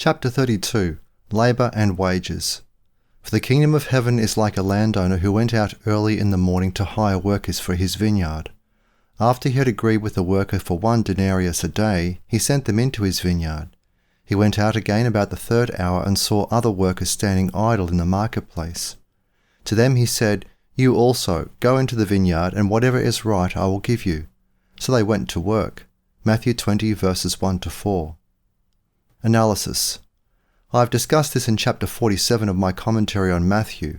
Chapter 32. Labour and Wages. For the kingdom of heaven is like a landowner who went out early in the morning to hire workers for his vineyard. After he had agreed with the worker for 1 denarius a day, he sent them into his vineyard. He went out again about the 3rd hour and saw other workers standing idle in the marketplace. To them he said, "You also, go into the vineyard, and whatever is right I will give you." So they went to work. Matthew 20 verses 1-4. Analysis. I have discussed this in chapter 47 of my commentary on Matthew.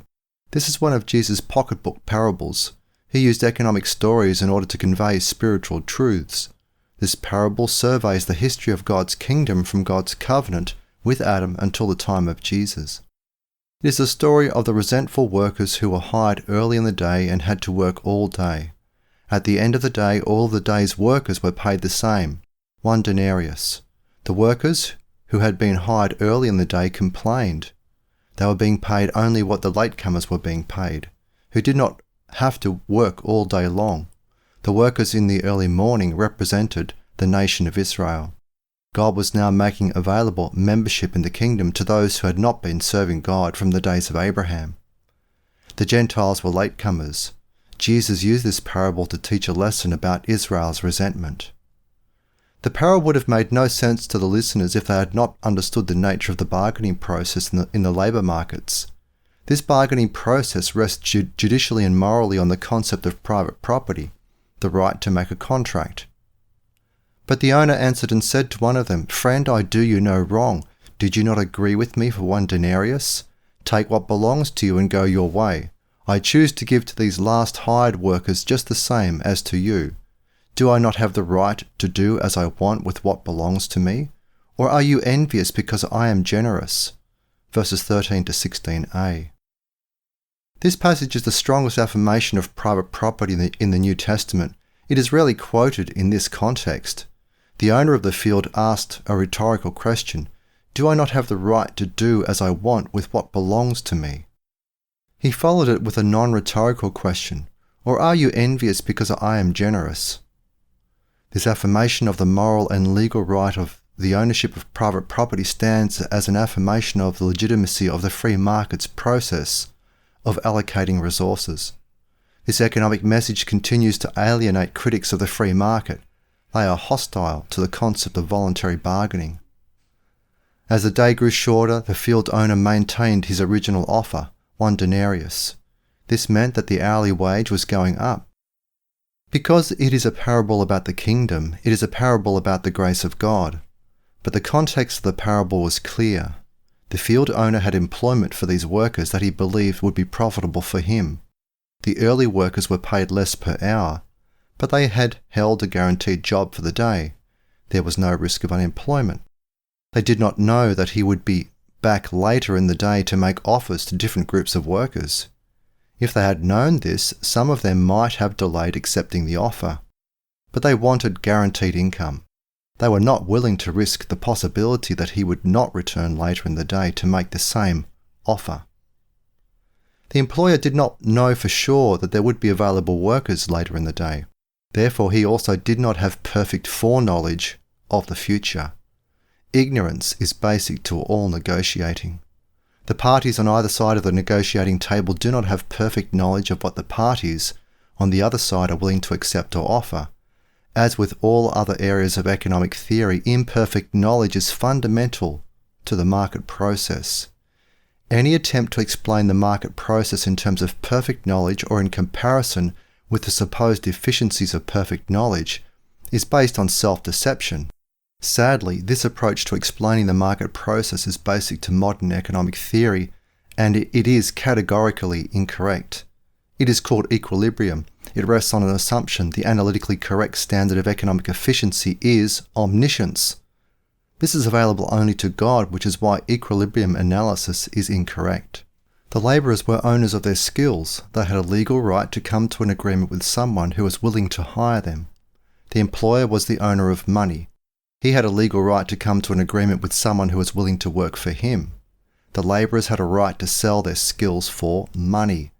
This is one of Jesus' pocketbook parables. He used economic stories in order to convey spiritual truths. This parable surveys the history of God's kingdom from God's covenant with Adam until the time of Jesus. It is the story of the resentful workers who were hired early in the day and had to work all day. At the end of the day, all of the day's workers were paid the same, 1 denarius. The workers who had been hired early in the day complained. They were being paid only what the latecomers were being paid, who did not have to work all day long. The workers in the early morning represented the nation of Israel. God was now making available membership in the kingdom to those who had not been serving God from the days of Abraham. The Gentiles were latecomers. Jesus used this parable to teach a lesson about Israel's resentment. The parable would have made no sense to the listeners if they had not understood the nature of the bargaining process in the labour markets. This bargaining process rests judicially and morally on the concept of private property, the right to make a contract. But the owner answered and said to one of them, "Friend, I do you no wrong. Did you not agree with me for 1 denarius? Take what belongs to you and go your way. I choose to give to these last hired workers just the same as to you. Do I not have the right to do as I want with what belongs to me? Or are you envious because I am generous?" Verses 13-16a. This passage is the strongest affirmation of private property in the New Testament. It is rarely quoted in this context. The owner of the field asked a rhetorical question, "Do I not have the right to do as I want with what belongs to me?" He followed it with a non-rhetorical question, "Or are you envious because I am generous?" This affirmation of the moral and legal right of the ownership of private property stands as an affirmation of the legitimacy of the free market's process of allocating resources. This economic message continues to alienate critics of the free market. They are hostile to the concept of voluntary bargaining. As the day grew shorter, the field owner maintained his original offer, 1 denarius. This meant that the hourly wage was going up. Because it is a parable about the kingdom, it is a parable about the grace of God. But the context of the parable was clear. The field owner had employment for these workers that he believed would be profitable for him. The early workers were paid less per hour, but they had held a guaranteed job for the day. There was no risk of unemployment. They did not know that he would be back later in the day to make offers to different groups of workers. If they had known this, some of them might have delayed accepting the offer. But they wanted guaranteed income. They were not willing to risk the possibility that he would not return later in the day to make the same offer. The employer did not know for sure that there would be available workers later in the day. Therefore, he also did not have perfect foreknowledge of the future. Ignorance is basic to all negotiating. The parties on either side of the negotiating table do not have perfect knowledge of what the parties on the other side are willing to accept or offer. As with all other areas of economic theory, imperfect knowledge is fundamental to the market process. Any attempt to explain the market process in terms of perfect knowledge or in comparison with the supposed deficiencies of perfect knowledge is based on self-deception. Sadly, this approach to explaining the market process is basic to modern economic theory, and it is categorically incorrect. It is called equilibrium. It rests on an assumption the analytically correct standard of economic efficiency is omniscience. This is available only to God, which is why equilibrium analysis is incorrect. The labourers were owners of their skills. They had a legal right to come to an agreement with someone who was willing to hire them. The employer was the owner of money. He had a legal right to come to an agreement with someone who was willing to work for him. The labourers had a right to sell their skills for money.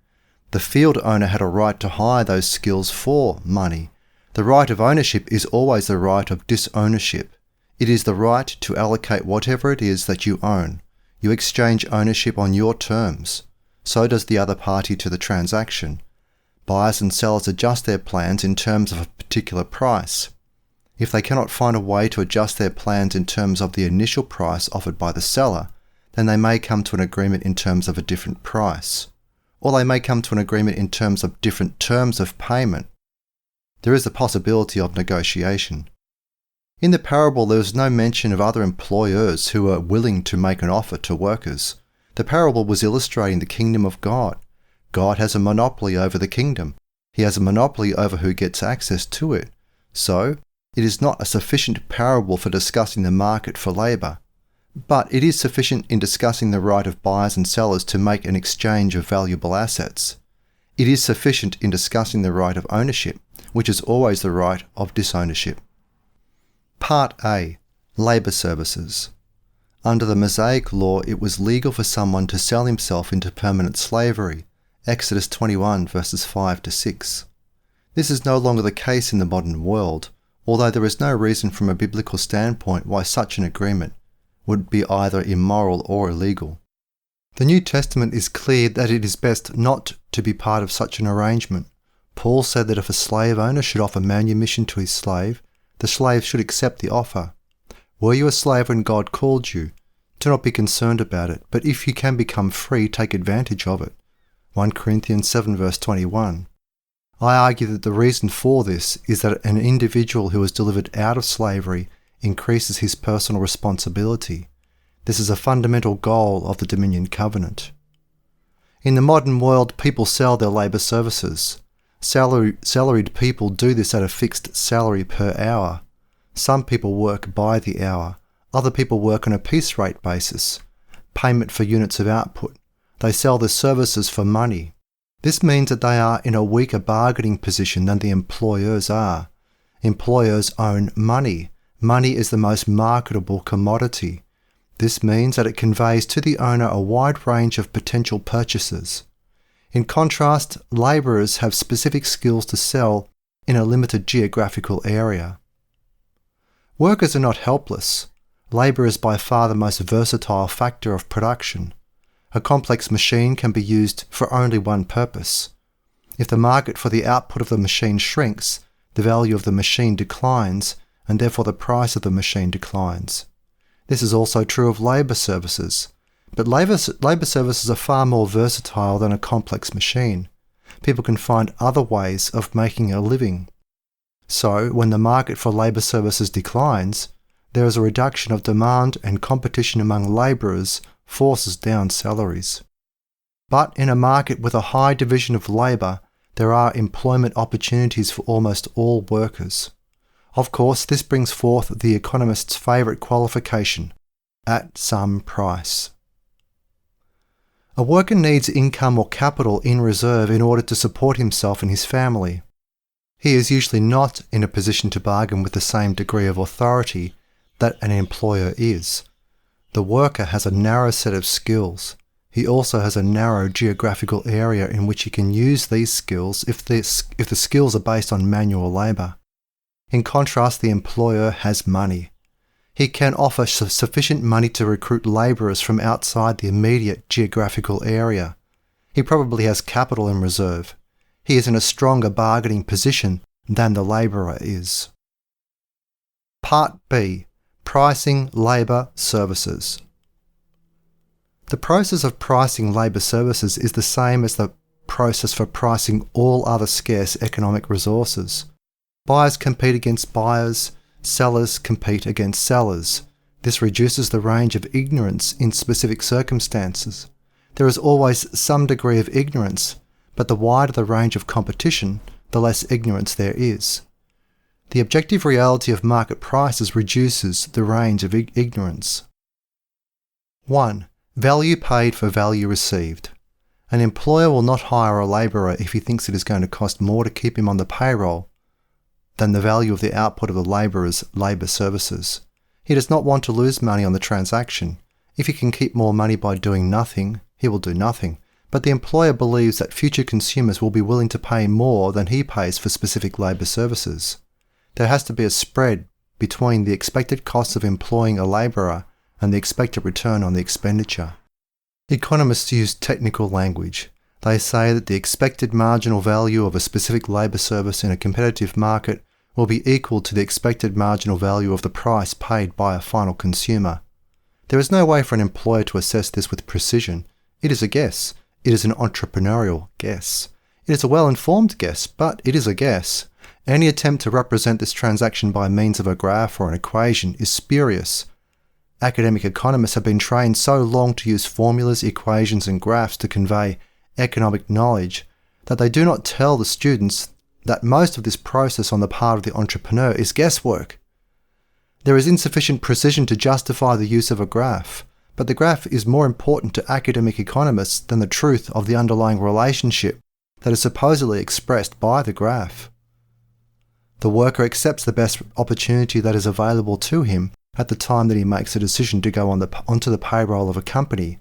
The field owner had a right to hire those skills for money. The right of ownership is always the right of disownership. It is the right to allocate whatever it is that you own. You exchange ownership on your terms. So does the other party to the transaction. Buyers and sellers adjust their plans in terms of a particular price. If they cannot find a way to adjust their plans in terms of the initial price offered by the seller, then they may come to an agreement in terms of a different price. Or they may come to an agreement in terms of different terms of payment. There is the possibility of negotiation. In the parable, there is no mention of other employers who are willing to make an offer to workers. The parable was illustrating the kingdom of God. God has a monopoly over the kingdom. He has a monopoly over who gets access to it. So, it is not a sufficient parable for discussing the market for labour. But it is sufficient in discussing the right of buyers and sellers to make an exchange of valuable assets. It is sufficient in discussing the right of ownership, which is always the right of disownership. Part A. Labour Services. Under the Mosaic law, it was legal for someone to sell himself into permanent slavery. Exodus 21 verses 5 to 6. This is no longer the case in the modern world, although there is no reason from a biblical standpoint why such an agreement would be either immoral or illegal. The New Testament is clear that it is best not to be part of such an arrangement. Paul said that if a slave owner should offer manumission to his slave, the slave should accept the offer. Were you a slave when God called you? Do not be concerned about it, but if you can become free, take advantage of it. 1 Corinthians 7 verse 21. I argue that the reason for this is that an individual who is delivered out of slavery increases his personal responsibility. This is a fundamental goal of the Dominion Covenant. In the modern world, people sell their labour services. Salaried people do this at a fixed salary per hour. Some people work by the hour. Other people work on a piece rate basis. Payment for units of output. They sell their services for money. This means that they are in a weaker bargaining position than the employers are. Employers own money. Money is the most marketable commodity. This means that it conveys to the owner a wide range of potential purchasers. In contrast, labourers have specific skills to sell in a limited geographical area. Workers are not helpless. Labour is by far the most versatile factor of production. A complex machine can be used for only one purpose. If the market for the output of the machine shrinks, the value of the machine declines, and therefore the price of the machine declines. This is also true of labour services. But labour services are far more versatile than a complex machine. People can find other ways of making a living. So, when the market for labour services declines, there is a reduction of demand, and competition among labourers forces down salaries. But in a market with a high division of labour, there are employment opportunities for almost all workers. Of course, this brings forth the economist's favourite qualification, at some price. A worker needs income or capital in reserve in order to support himself and his family. He is usually not in a position to bargain with the same degree of authority that an employer is. The worker has a narrow set of skills. He also has a narrow geographical area in which he can use these skills if the skills are based on manual labour. In contrast, the employer has money. He can offer sufficient money to recruit labourers from outside the immediate geographical area. He probably has capital in reserve. He is in a stronger bargaining position than the labourer is. Part B. Pricing labour services. The process of pricing labour services is the same as the process for pricing all other scarce economic resources. Buyers compete against buyers, sellers compete against sellers. This reduces the range of ignorance in specific circumstances. There is always some degree of ignorance, but the wider the range of competition, the less ignorance there is. The objective reality of market prices reduces the range of ignorance. 1. Value paid for value received. An employer will not hire a labourer if he thinks it is going to cost more to keep him on the payroll than the value of the output of the labourer's labour services. He does not want to lose money on the transaction. If he can keep more money by doing nothing, he will do nothing. But the employer believes that future consumers will be willing to pay more than he pays for specific labour services. There has to be a spread between the expected cost of employing a labourer and the expected return on the expenditure. Economists use technical language. They say that the expected marginal value of a specific labour service in a competitive market will be equal to the expected marginal value of the price paid by a final consumer. There is no way for an employer to assess this with precision. It is a guess. It is an entrepreneurial guess. It is a well-informed guess, but it is a guess. Any attempt to represent this transaction by means of a graph or an equation is spurious. Academic economists have been trained so long to use formulas, equations, and graphs to convey economic knowledge that they do not tell the students that most of this process on the part of the entrepreneur is guesswork. There is insufficient precision to justify the use of a graph, but the graph is more important to academic economists than the truth of the underlying relationship that is supposedly expressed by the graph. The worker accepts the best opportunity that is available to him at the time that he makes a decision to go onto the payroll of a company.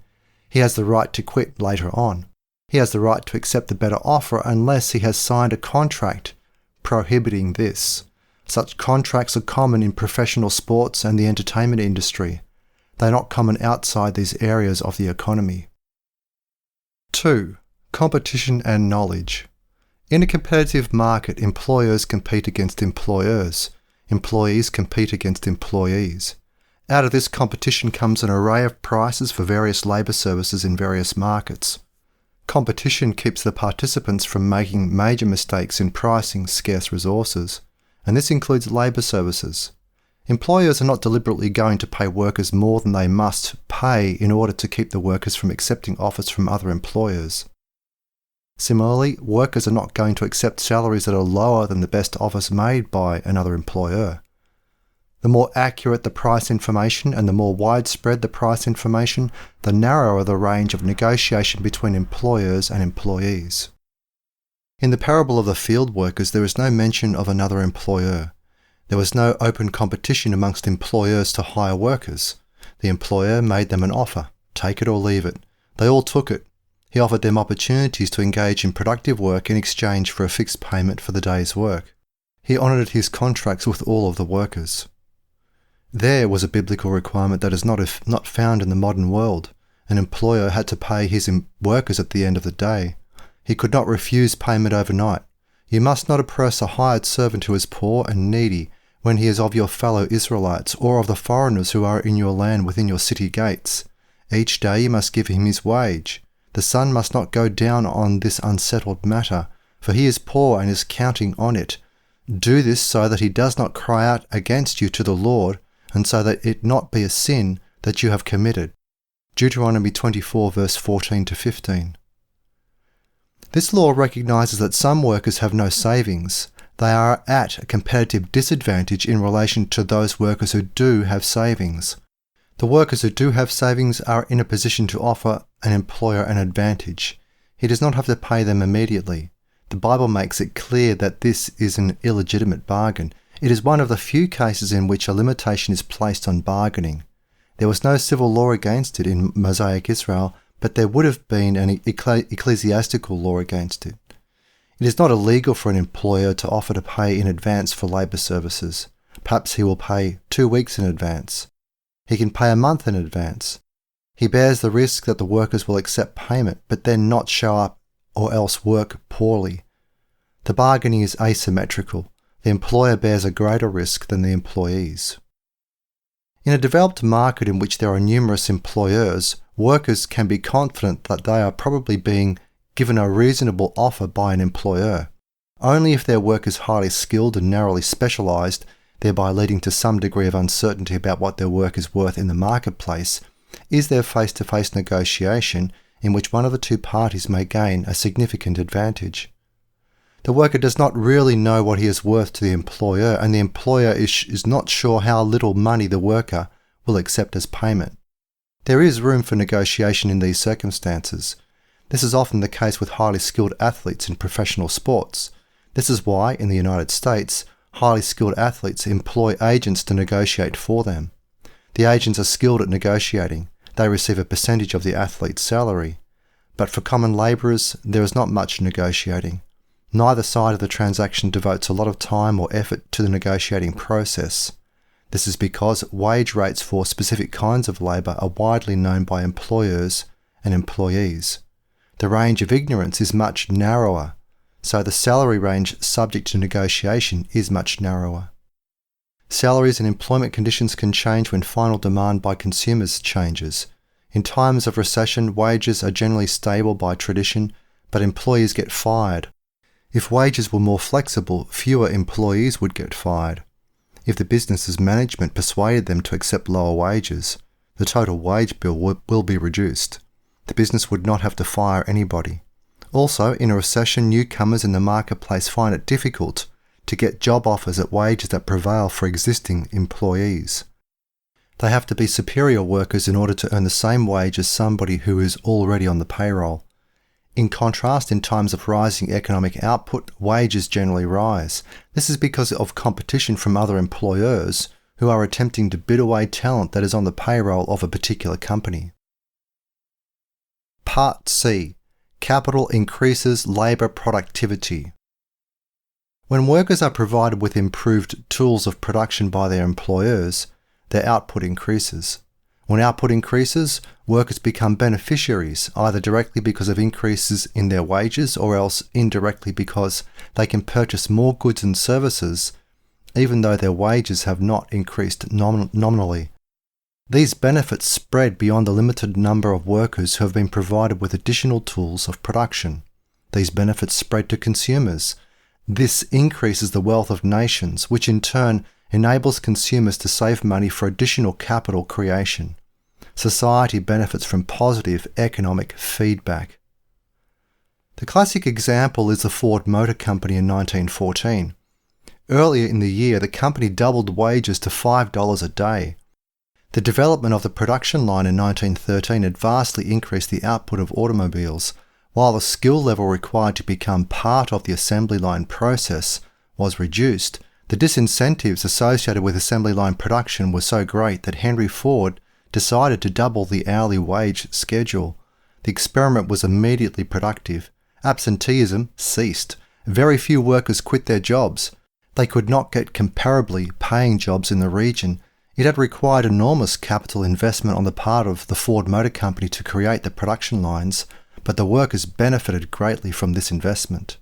He has the right to quit later on. He has the right to accept the better offer unless he has signed a contract prohibiting this. Such contracts are common in professional sports and the entertainment industry. They are not common outside these areas of the economy. 2. Competition and knowledge. In a competitive market, employers compete against employers. Employees compete against employees. Out of this competition comes an array of prices for various labour services in various markets. Competition keeps the participants from making major mistakes in pricing scarce resources, and this includes labour services. Employers are not deliberately going to pay workers more than they must pay in order to keep the workers from accepting offers from other employers. Similarly, workers are not going to accept salaries that are lower than the best offers made by another employer. The more accurate the price information and the more widespread the price information, the narrower the range of negotiation between employers and employees. In the parable of the field workers, there is no mention of another employer. There was no open competition amongst employers to hire workers. The employer made them an offer, take it or leave it. They all took it. He offered them opportunities to engage in productive work in exchange for a fixed payment for the day's work. He honoured his contracts with all of the workers. There was a biblical requirement that is not found in the modern world. An employer had to pay his workers at the end of the day. He could not refuse payment overnight. You must not oppress a hired servant who is poor and needy when he is of your fellow Israelites or of the foreigners who are in your land within your city gates. Each day you must give him his wage. The sun must not go down on this unsettled matter, for he is poor and is counting on it. Do this so that he does not cry out against you to the Lord, and so that it not be a sin that you have committed. Deuteronomy 24 verse 14 to 15. This law recognizes that some workers have no savings. They are at a competitive disadvantage in relation to those workers who do have savings. The workers who do have savings are in a position to offer an employer an advantage. He does not have to pay them immediately. The Bible makes it clear that this is an illegitimate bargain. It is one of the few cases in which a limitation is placed on bargaining. There was no civil law against it in Mosaic Israel, but there would have been an ecclesiastical law against it. It is not illegal for an employer to offer to pay in advance for labour services. Perhaps he will pay 2 weeks in advance. He can pay a month in advance. He bears the risk that the workers will accept payment, but then not show up or else work poorly. The bargaining is asymmetrical. The employer bears a greater risk than the employees. In a developed market in which there are numerous employers, workers can be confident that they are probably being given a reasonable offer by an employer. Only if their work is highly skilled and narrowly specialised, thereby leading to some degree of uncertainty about what their work is worth in the marketplace, is there face-to-face negotiation in which one of the two parties may gain a significant advantage. The worker does not really know what he is worth to the employer, and the employer is not sure how little money the worker will accept as payment. There is room for negotiation in these circumstances. This is often the case with highly skilled athletes in professional sports. This is why, in the United States, highly skilled athletes employ agents to negotiate for them. The agents are skilled at negotiating. They receive a percentage of the athlete's salary. But for common labourers, there is not much negotiating. Neither side of the transaction devotes a lot of time or effort to the negotiating process. This is because wage rates for specific kinds of labour are widely known by employers and employees. The range of ignorance is much narrower, so the salary range subject to negotiation is much narrower. Salaries and employment conditions can change when final demand by consumers changes. In times of recession, wages are generally stable by tradition, but employees get fired. If wages were more flexible, fewer employees would get fired. If the business's management persuaded them to accept lower wages, the total wage bill will be reduced. The business would not have to fire anybody. Also, in a recession, newcomers in the marketplace find it difficult to get job offers at wages that prevail for existing employees. They have to be superior workers in order to earn the same wage as somebody who is already on the payroll. In contrast, in times of rising economic output, wages generally rise. This is because of competition from other employers who are attempting to bid away talent that is on the payroll of a particular company. Part C. Capital increases labour productivity. When workers are provided with improved tools of production by their employers, their output increases. When output increases, workers become beneficiaries, either directly because of increases in their wages or else indirectly because they can purchase more goods and services, even though their wages have not increased nominally. These benefits spread beyond the limited number of workers who have been provided with additional tools of production. These benefits spread to consumers. This increases the wealth of nations, which in turn enables consumers to save money for additional capital creation. Society benefits from positive economic feedback. The classic example is the Ford Motor Company in 1914. Earlier in the year, the company doubled wages to $5 a day. The development of the production line in 1913 had vastly increased the output of automobiles, while the skill level required to become part of the assembly line process was reduced. The disincentives associated with assembly line production were so great that Henry Ford decided to double the hourly wage schedule. The experiment was immediately productive. Absenteeism ceased. Very few workers quit their jobs. They could not get comparably paying jobs in the region. It had required enormous capital investment on the part of the Ford Motor Company to create the production lines, but the workers benefited greatly from this investment.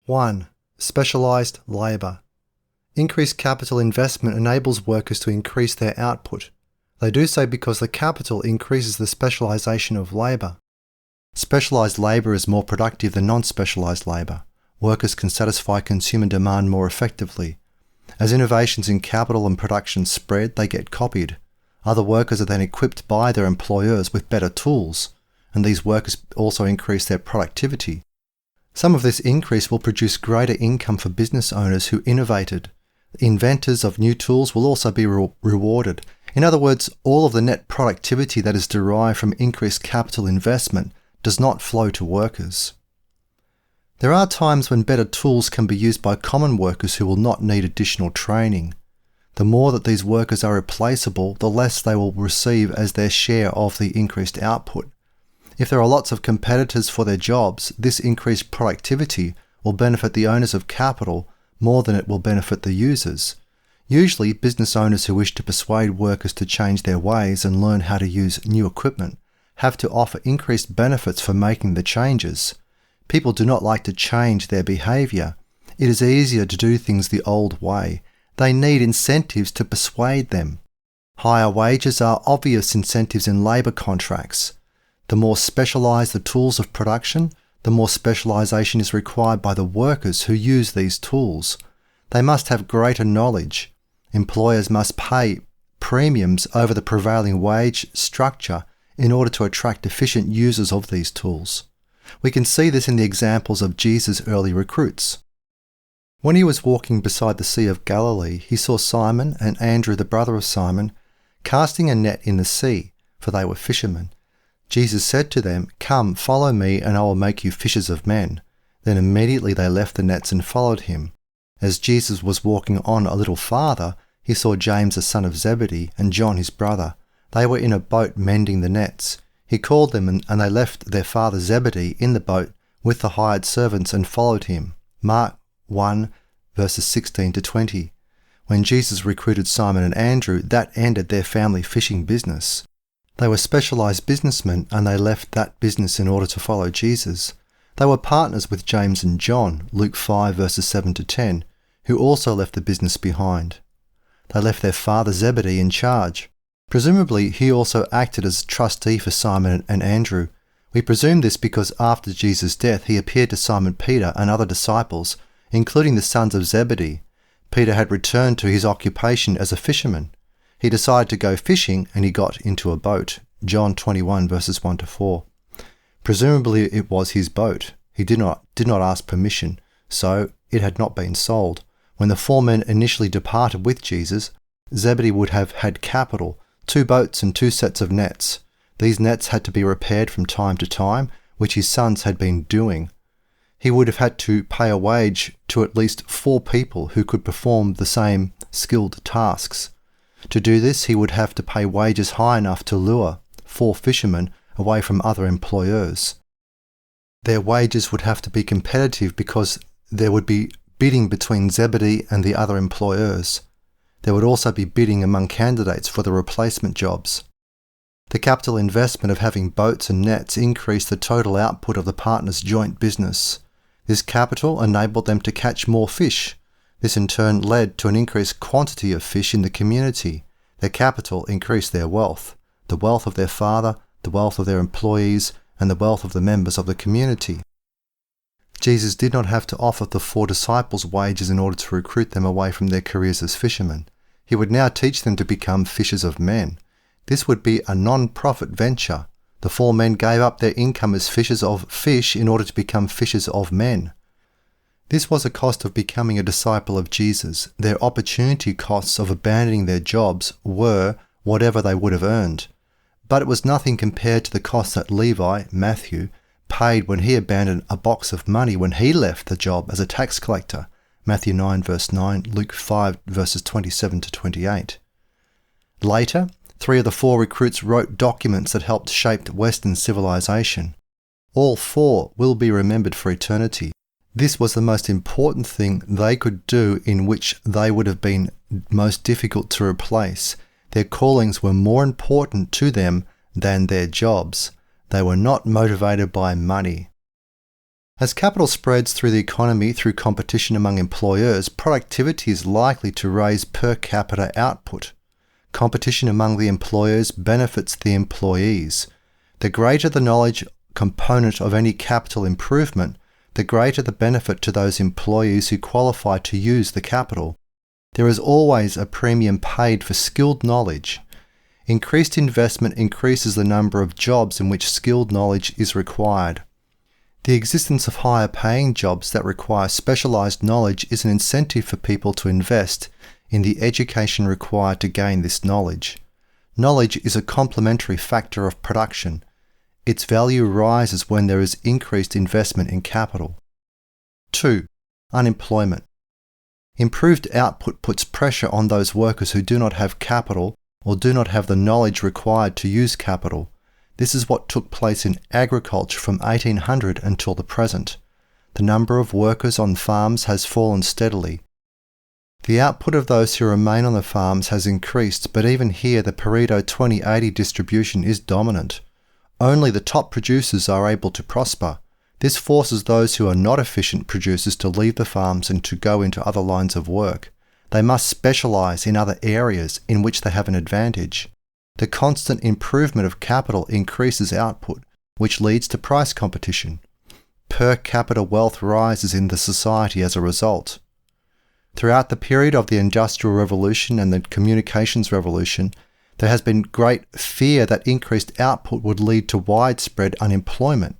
1. Specialised labour. Increased capital investment enables workers to increase their output. They do so because the capital increases the specialisation of labour. Specialised labour is more productive than non-specialised labour. Workers can satisfy consumer demand more effectively. As innovations in capital and production spread, they get copied. Other workers are then equipped by their employers with better tools, and these workers also increase their productivity. Some of this increase will produce greater income for business owners who innovated. Inventors of new tools will also be rewarded. In other words, all of the net productivity that is derived from increased capital investment does not flow to workers. There are times when better tools can be used by common workers who will not need additional training. The more that these workers are replaceable, the less they will receive as their share of the increased output. If there are lots of competitors for their jobs, this increased productivity will benefit the owners of capital more than it will benefit the users. Usually, business owners who wish to persuade workers to change their ways and learn how to use new equipment have to offer increased benefits for making the changes. People do not like to change their behaviour. It is easier to do things the old way. They need incentives to persuade them. Higher wages are obvious incentives in labour contracts. The more specialised the tools of production, the more specialisation is required by the workers who use these tools. They must have greater knowledge. Employers must pay premiums over the prevailing wage structure in order to attract efficient users of these tools. We can see this in the examples of Jesus' early recruits. When he was walking beside the Sea of Galilee, he saw Simon and Andrew, the brother of Simon, casting a net in the sea, for they were fishermen. Jesus said to them, "Come, follow me, and I will make you fishers of men." Then immediately they left the nets and followed him. As Jesus was walking on a little farther, he saw James the son of Zebedee and John his brother. They were in a boat mending the nets. He called them, and they left their father Zebedee in the boat with the hired servants and followed him. Mark 1, verses 16 to 20. When Jesus recruited Simon and Andrew, that ended their family fishing business. They were specialized businessmen, and they left that business in order to follow Jesus. They were partners with James and John, Luke 5 verses 7 to 10, who also left the business behind. They left their father Zebedee in charge. Presumably, he also acted as trustee for Simon and Andrew. We presume this because after Jesus' death, he appeared to Simon Peter and other disciples, including the sons of Zebedee. Peter had returned to his occupation as a fisherman. He decided to go fishing and he got into a boat. John 21 verses 1 to 4. Presumably it was his boat. He did not ask permission, so it had not been sold. When the four men initially departed with Jesus, Zebedee would have had capital, 2 boats and 2 sets of nets. These nets had to be repaired from time to time, which his sons had been doing. He would have had to pay a wage to at least 4 people who could perform the same skilled tasks. To do this, he would have to pay wages high enough to lure 4 fishermen away from other employers. Their wages would have to be competitive because there would be bidding between Zebedee and the other employers. There would also be bidding among candidates for the replacement jobs. The capital investment of having boats and nets increased the total output of the partners' joint business. This capital enabled them to catch more fish. This in turn led to an increased quantity of fish in the community. Their capital increased their wealth, the wealth of their father, the wealth of their employees, and the wealth of the members of the community. Jesus did not have to offer the 4 disciples wages in order to recruit them away from their careers as fishermen. He would now teach them to become fishers of men. This would be a non-profit venture. The 4 men gave up their income as fishers of fish in order to become fishers of men. This was a cost of becoming a disciple of Jesus. Their opportunity costs of abandoning their jobs were whatever they would have earned. But it was nothing compared to the cost that Levi, Matthew, paid when he abandoned a box of money when he left the job as a tax collector. Matthew 9 verse 9, Luke 5 verses 27 to 28. Later, 3 of the 4 recruits wrote documents that helped shape Western civilization. All 4 will be remembered for eternity. This was the most important thing they could do, in which they would have been most difficult to replace. Their callings were more important to them than their jobs. They were not motivated by money. As capital spreads through the economy through competition among employers, productivity is likely to raise per capita output. Competition among the employers benefits the employees. The greater the knowledge component of any capital improvement, the greater the benefit to those employees who qualify to use the capital. There is always a premium paid for skilled knowledge. Increased investment increases the number of jobs in which skilled knowledge is required. The existence of higher paying jobs that require specialized knowledge is an incentive for people to invest in the education required to gain this knowledge. Knowledge is a complementary factor of production. Its value rises when there is increased investment in capital. 2. Unemployment. Improved output puts pressure on those workers who do not have capital or do not have the knowledge required to use capital. This is what took place in agriculture from 1800 until the present. The number of workers on farms has fallen steadily. The output of those who remain on the farms has increased, but even here the Pareto 20-80 distribution is dominant. Only the top producers are able to prosper. This forces those who are not efficient producers to leave the farms and to go into other lines of work. They must specialize in other areas in which they have an advantage. The constant improvement of capital increases output, which leads to price competition. Per capita wealth rises in the society as a result. Throughout the period of the Industrial Revolution and the Communications Revolution, there has been great fear that increased output would lead to widespread unemployment.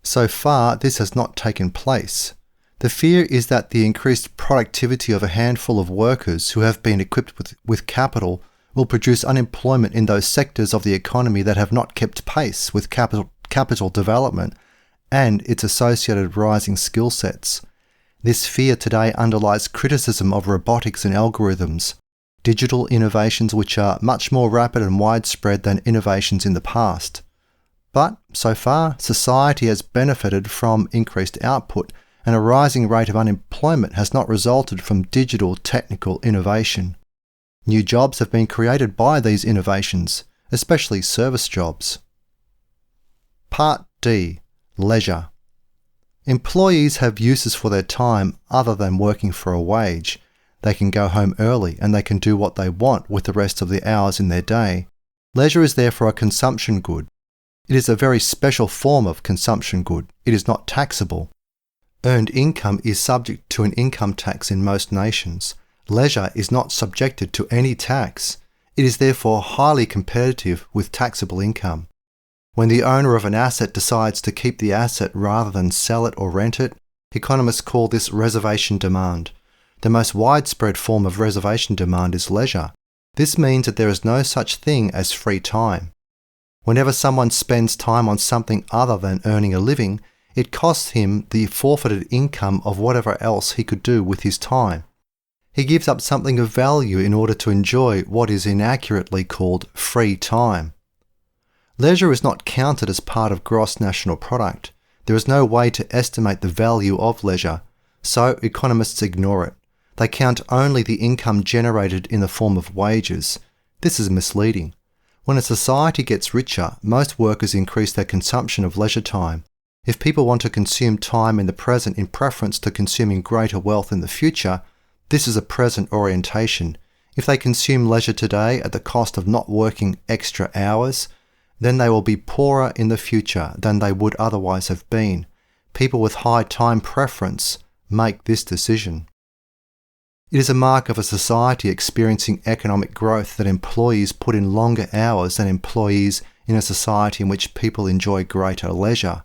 So far, this has not taken place. The fear is that the increased productivity of a handful of workers who have been equipped with capital will produce unemployment in those sectors of the economy that have not kept pace with capital development and its associated rising skill sets. This fear today underlies criticism of robotics and algorithms, digital innovations which are much more rapid and widespread than innovations in the past. But, so far, society has benefited from increased output, and a rising rate of unemployment has not resulted from digital technical innovation. New jobs have been created by these innovations, especially service jobs. Part D. Leisure. Employees have uses for their time other than working for a wage. They can go home early and they can do what they want with the rest of the hours in their day. Leisure is therefore a consumption good. It is a very special form of consumption good. It is not taxable. Earned income is subject to an income tax in most nations. Leisure is not subjected to any tax. It is therefore highly competitive with taxable income. When the owner of an asset decides to keep the asset rather than sell it or rent it, economists call this reservation demand. The most widespread form of reservation demand is leisure. This means that there is no such thing as free time. Whenever someone spends time on something other than earning a living, it costs him the forfeited income of whatever else he could do with his time. He gives up something of value in order to enjoy what is inaccurately called free time. Leisure is not counted as part of gross national product. There is no way to estimate the value of leisure, so economists ignore it. They count only the income generated in the form of wages. This is misleading. When a society gets richer, most workers increase their consumption of leisure time. If people want to consume time in the present in preference to consuming greater wealth in the future, this is a present orientation. If they consume leisure today at the cost of not working extra hours, then they will be poorer in the future than they would otherwise have been. People with high time preference make this decision. It is a mark of a society experiencing economic growth that employees put in longer hours than employees in a society in which people enjoy greater leisure.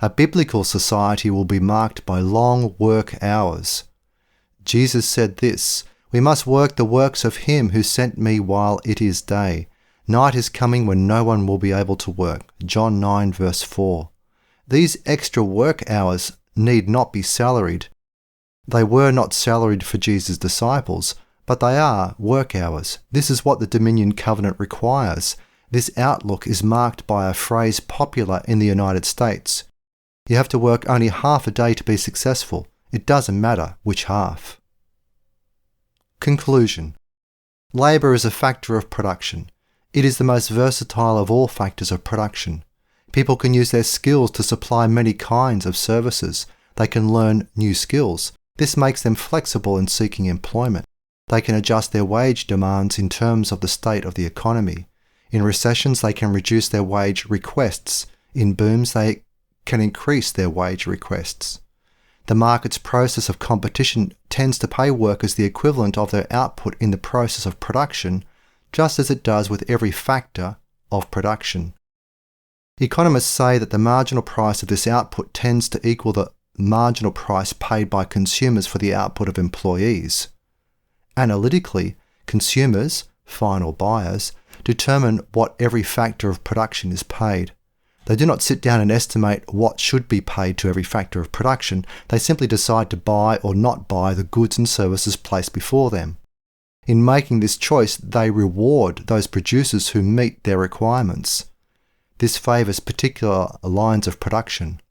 A biblical society will be marked by long work hours. Jesus said this, "We must work the works of him who sent me while it is day. Night is coming when no one will be able to work." John 9 verse 4. These extra work hours need not be salaried. They were not salaried for Jesus' disciples, but they are work hours. This is what the Dominion Covenant requires. This outlook is marked by a phrase popular in the United States. You have to work only half a day to be successful. It doesn't matter which half. Conclusion. Labour is a factor of production. It is the most versatile of all factors of production. People can use their skills to supply many kinds of services. They can learn new skills. This makes them flexible in seeking employment. They can adjust their wage demands in terms of the state of the economy. In recessions, they can reduce their wage requests. In booms, they can increase their wage requests. The market's process of competition tends to pay workers the equivalent of their output in the process of production, just as it does with every factor of production. Economists say that the marginal price of this output tends to equal the marginal price paid by consumers for the output of employees. Analytically, consumers, final buyers, determine what every factor of production is paid. They do not sit down and estimate what should be paid to every factor of production. They simply decide to buy or not buy the goods and services placed before them. In making this choice, they reward those producers who meet their requirements. This favours particular lines of production.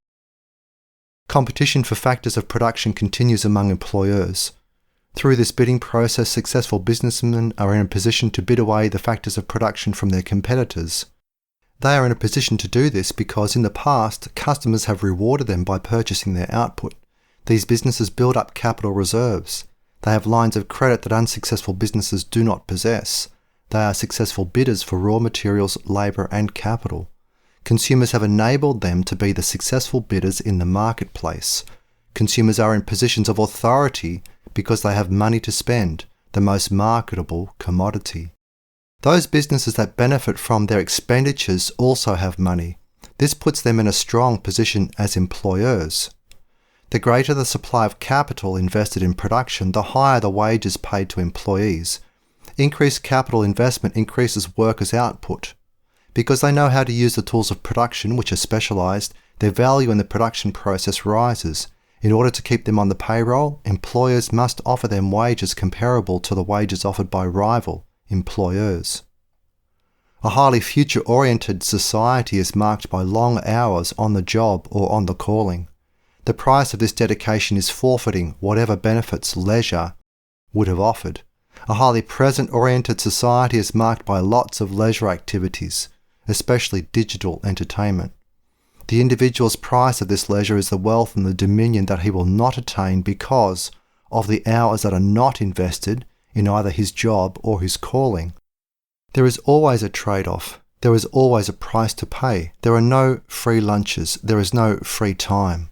Competition for factors of production continues among employers. Through this bidding process, successful businessmen are in a position to bid away the factors of production from their competitors. They are in a position to do this because in the past, customers have rewarded them by purchasing their output. These businesses build up capital reserves. They have lines of credit that unsuccessful businesses do not possess. They are successful bidders for raw materials, labour and capital. Consumers have enabled them to be the successful bidders in the marketplace. Consumers are in positions of authority because they have money to spend, the most marketable commodity. Those businesses that benefit from their expenditures also have money. This puts them in a strong position as employers. The greater the supply of capital invested in production, the higher the wages paid to employees. Increased capital investment increases workers' output. Because they know how to use the tools of production, which are specialised, their value in the production process rises. In order to keep them on the payroll, employers must offer them wages comparable to the wages offered by rival employers. A highly future-oriented society is marked by long hours on the job or on the calling. The price of this dedication is forfeiting whatever benefits leisure would have offered. A highly present-oriented society is marked by lots of leisure activities, especially digital entertainment. The individual's price of this leisure is the wealth and the dominion that he will not attain because of the hours that are not invested in either his job or his calling. There is always a trade-off. There is always a price to pay. There are no free lunches. There is no free time.